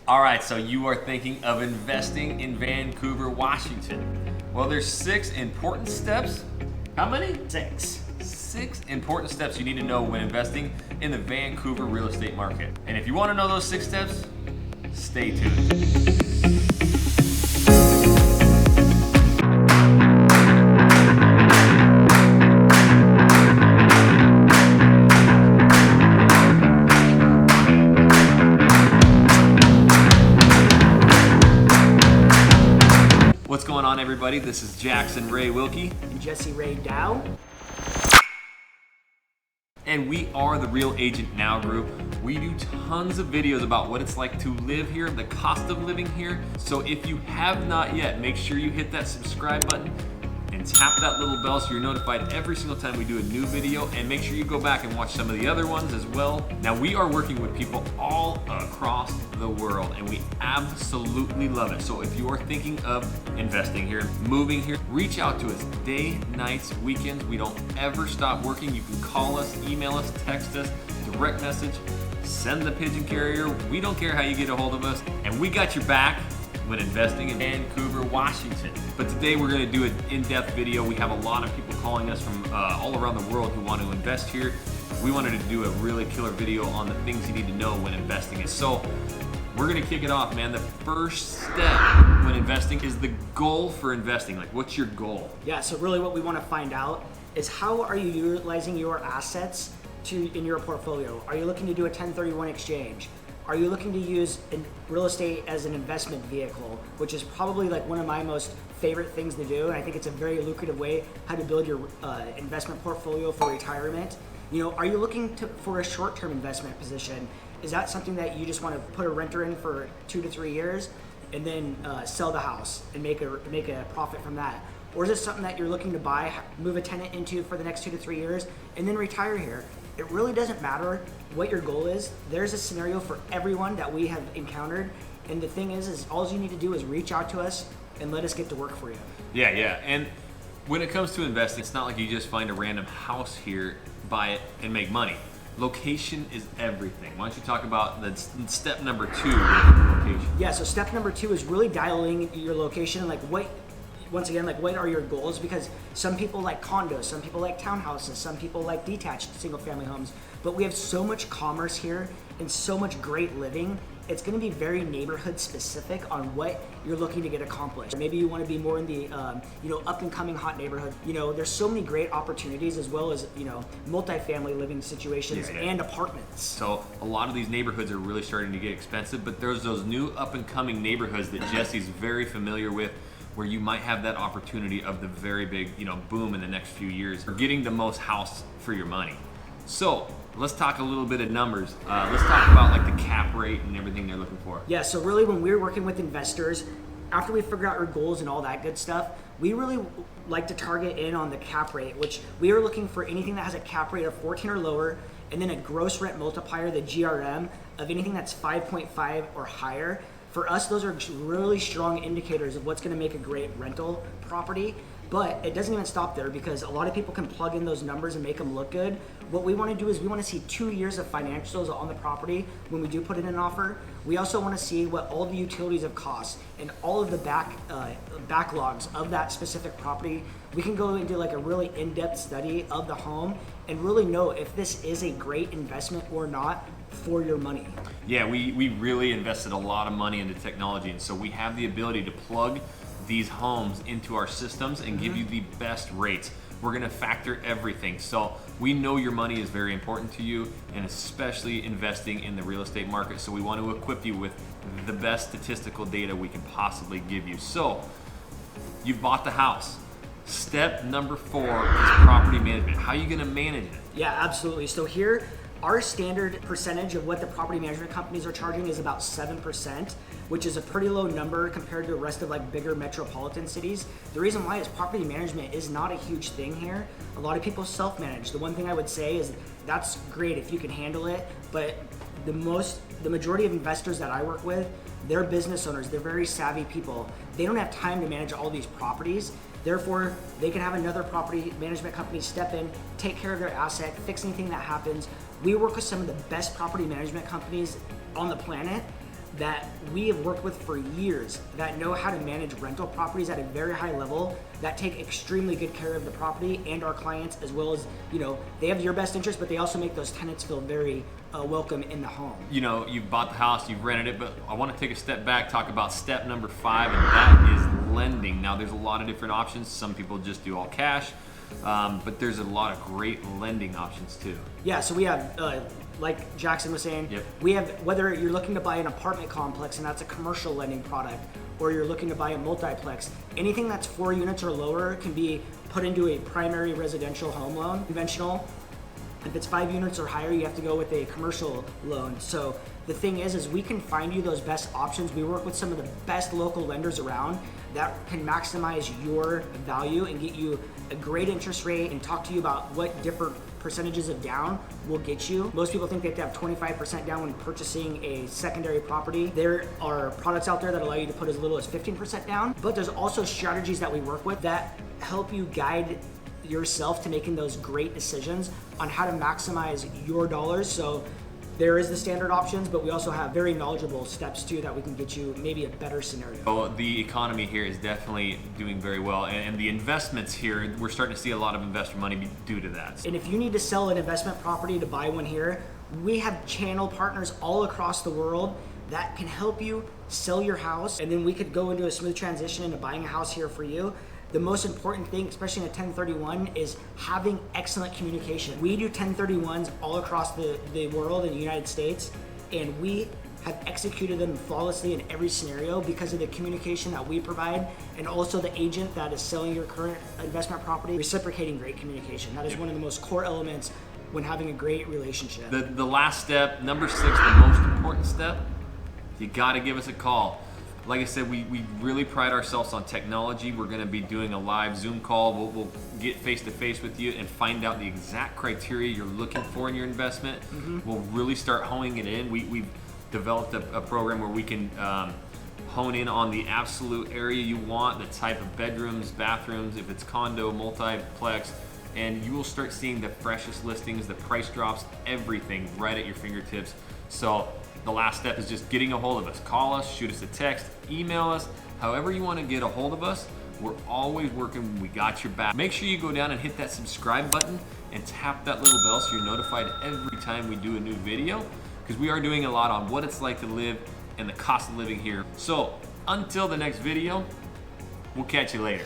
All right, so you are thinking of investing in Vancouver, Washington. Well, there's 6 important steps. How many? 6. 6 important steps you need to know when investing in the Vancouver real estate market. And if you want to know those 6 steps, stay tuned. What's going on, everybody? This is Jackson Ray Wilkey And Jesse Ray Dow. And we are the Real Agent Now group. We do tons of videos about what it's like to live here, the cost of living here. So if you have not yet, make sure you hit that subscribe button and tap that little bell so you're notified every single time we do a new video, and make sure you go back and watch some of the other ones as well. Now, we are working with people all across the world and we absolutely love it. So if you are thinking of investing here, moving here, reach out to us day, nights, weekends. We don't ever stop working. You can call us, email us, text us, direct message, send the pigeon carrier. We don't care how you get a hold of us, and we got your back when investing in Vancouver, Washington. But today we're gonna do an in-depth video. We have a lot of people calling us from all around the world who want to invest here. We wanted to do a really killer video on the things you need to know when investing in. So we're gonna kick it off, man. The first step when investing is the goal for investing. Like, what's your goal? Yeah, so really what we want to find out is how are you utilizing your assets in your portfolio? Are you looking to do a 1031 exchange? Are you looking to use real estate as an investment vehicle, which is probably like one of my most favorite things to do, and I think it's a very lucrative way how to build your investment portfolio for retirement. You know, are you looking for a short-term investment position? Is that something that you just want to put a renter in for 2 to 3 years and then sell the house and make a profit from that? Or is it something that you're looking to buy, move a tenant into for the next 2 to 3 years, and then retire here? It really doesn't matter what your goal is. There's a scenario for everyone that we have encountered. And the thing is all you need to do is reach out to us and let us get to work for you. Yeah. And when it comes to investing, it's not like you just find a random house here, buy it, and make money. Location is everything. Why don't you talk about the step number 2, location? Yeah, so step number 2 is really dialing your location, like what are your goals? Because some people like condos, some people like townhouses, some people like detached single family homes, but we have so much commerce here and so much great living. It's going to be very neighborhood specific on what you're looking to get accomplished. Maybe you want to be more in the up and coming hot neighborhood. You know, there's so many great opportunities, as well as multifamily living situations and apartments. So a lot of these neighborhoods are really starting to get expensive, but there's those new up and coming neighborhoods that Jesse's very familiar with, where you might have that opportunity of the very big, boom in the next few years, or getting the most house for your money. So let's talk a little bit of numbers. Let's talk about like the cap rate and everything they're looking for. Yeah, so really when we're working with investors, after we figure out our goals and all that good stuff, we really like to target in on the cap rate, which we are looking for anything that has a cap rate of 14 or lower, and then a gross rent multiplier, the GRM, of anything that's 5.5 or higher. For us, those are really strong indicators of what's going to make a great rental property. But it doesn't even stop there, because a lot of people can plug in those numbers and make them look good. What we want to do is we want to see 2 years of financials on the property when we do put in an offer. We also want to see what all the utilities have cost and all of the backlogs of that specific property. We can go into like a really in-depth study of the home and really know if this is a great investment or not for your money. Yeah, we really invested a lot of money into technology, and so we have the ability to plug these homes into our systems and give you the best rates. We're gonna factor everything. So we know your money is very important to you, and especially investing in the real estate market. So we want to equip you with the best statistical data we can possibly give you. So you've bought the house. Step number 4 is property management. How are you gonna manage it? Yeah, absolutely. So here, our standard percentage of what the property management companies are charging is about 7%, which is a pretty low number compared to the rest of like bigger metropolitan cities. The reason why is property management is not a huge thing here. A lot of people self-manage. The one thing I would say is that's great if you can handle it, but the majority of investors that I work with, they're business owners, they're very savvy people. They don't have time to manage all these properties. Therefore, they can have another property management company step in, take care of their asset, fix anything that happens. We work with some of the best property management companies on the planet, that we have worked with for years that know how to manage rental properties at a very high level, that take extremely good care of the property and our clients, as well as, you know, they have your best interest, but they also make those tenants feel very welcome in the home. You know, you've bought the house, you've rented it, but I want to take a step back, talk about step number 5, and that is lending. Now, there's a lot of different options. Some people just do all cash, but there's a lot of great lending options too. Yeah, so we have, like Jackson was saying, Yep. we have, whether you're looking to buy an apartment complex and that's a commercial lending product, or you're looking to buy a multiplex, anything that's 4 units or lower can be put into a primary residential home loan, conventional. If it's 5 units or higher, you have to go with a commercial loan. So the thing is we can find you those best options. We work with some of the best local lenders around that can maximize your value and get you a great interest rate and talk to you about what different percentages of down will get you. Most people think they have to have 25% down when purchasing a secondary property. There are products out there that allow you to put as little as 15% down, but there's also strategies that we work with that help you guide yourself to making those great decisions on how to maximize your dollars. So there is the standard options, but we also have very knowledgeable steps too that we can get you maybe a better scenario. Well, the economy here is definitely doing very well, and the investments here, we're starting to see a lot of investor money due to that. And if you need to sell an investment property to buy one here, we have channel partners all across the world that can help you sell your house, and then we could go into a smooth transition into buying a house here for you. The most important thing, especially in a 1031, is having excellent communication. We do 1031s all across the world in the United States, and we have executed them flawlessly in every scenario because of the communication that we provide, and also the agent that is selling your current investment property, reciprocating great communication. That is one of the most core elements when having a great relationship. The last step, number 6, the most important step, you gotta give us a call. Like I said, we really pride ourselves on technology. We're gonna be doing a live Zoom call. We'll get face-to-face with you and find out the exact criteria you're looking for in your investment. We'll really start honing it in. We've developed a program where we can hone in on the absolute area you want, the type of bedrooms, bathrooms, if it's condo, multiplex, and you will start seeing the freshest listings, the price drops, everything right at your fingertips. So the last step is just getting a hold of us. Call us, shoot us a text, email us, however you want to get a hold of us. We're always working, we got your back. Make sure you go down and hit that subscribe button and tap that little bell so you're notified every time we do a new video, because we are doing a lot on what it's like to live and the cost of living here. So until the next video, we'll catch you later.